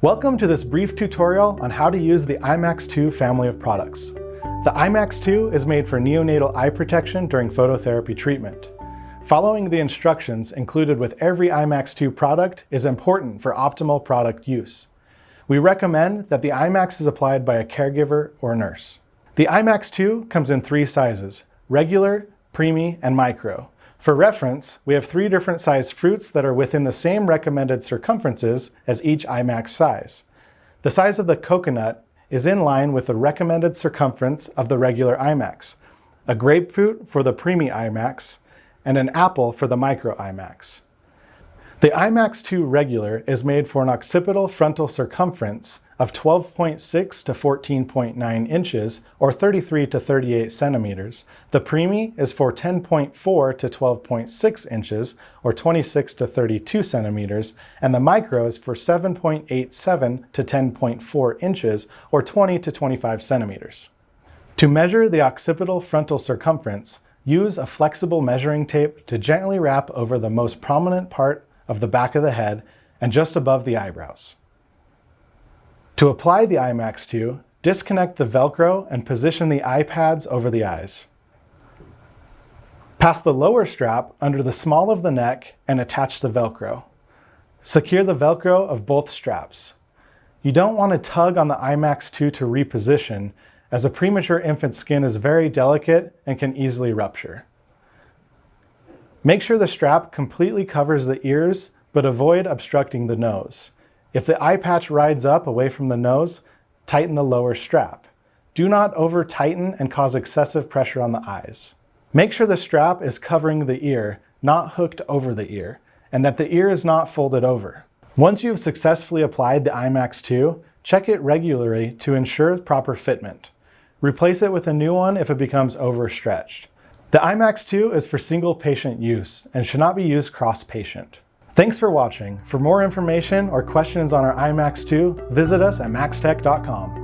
Welcome to this brief tutorial on how to use the eyeMax2 family of products. The eyeMax2 is made for neonatal eye protection during phototherapy treatment. Following the instructions included with every eyeMax2 product is important for optimal product use. We recommend that the eyeMax is applied by a caregiver or nurse. The eyeMax2 comes in 3 sizes: regular, preemie, and micro. For reference, we have 3 different sized fruits that are within the same recommended circumferences as each eyeMax size. The size of the coconut is in line with the recommended circumference of the regular eyeMax, a grapefruit for the preemie eyeMax, and an apple for the micro eyeMax. The eyeMax2 regular is made for an occipital frontal circumference of 12.6 to 14.9 inches or 33 to 38 centimeters. The preemie is for 10.4 to 12.6 inches or 26 to 32 centimeters, and the micro is for 7.87 to 10.4 inches or 20 to 25 centimeters. To measure the occipital frontal circumference, use a flexible measuring tape to gently wrap over the most prominent part of the back of the head and just above the eyebrows. To apply the eyeMax2, disconnect the Velcro and position the eye pads over the eyes. Pass the lower strap under the small of the neck and attach the Velcro. Secure the Velcro of both straps. You don't want to tug on the eyeMax2 to reposition, as a premature infant's skin is very delicate and can easily rupture. Make sure the strap completely covers the ears, but avoid obstructing the nose. If the eye patch rides up away from the nose, tighten the lower strap. Do not over-tighten and cause excessive pressure on the eyes. Make sure the strap is covering the ear, not hooked over the ear, and that the ear is not folded over. Once you've successfully applied the eyeMax2, check it regularly to ensure proper fitment. Replace it with a new one if it becomes overstretched. The eyeMax2 is for single patient use and should not be used cross-patient. Thanks for watching. For more information or questions on our eyeMax2, visit us at Maxtec.com.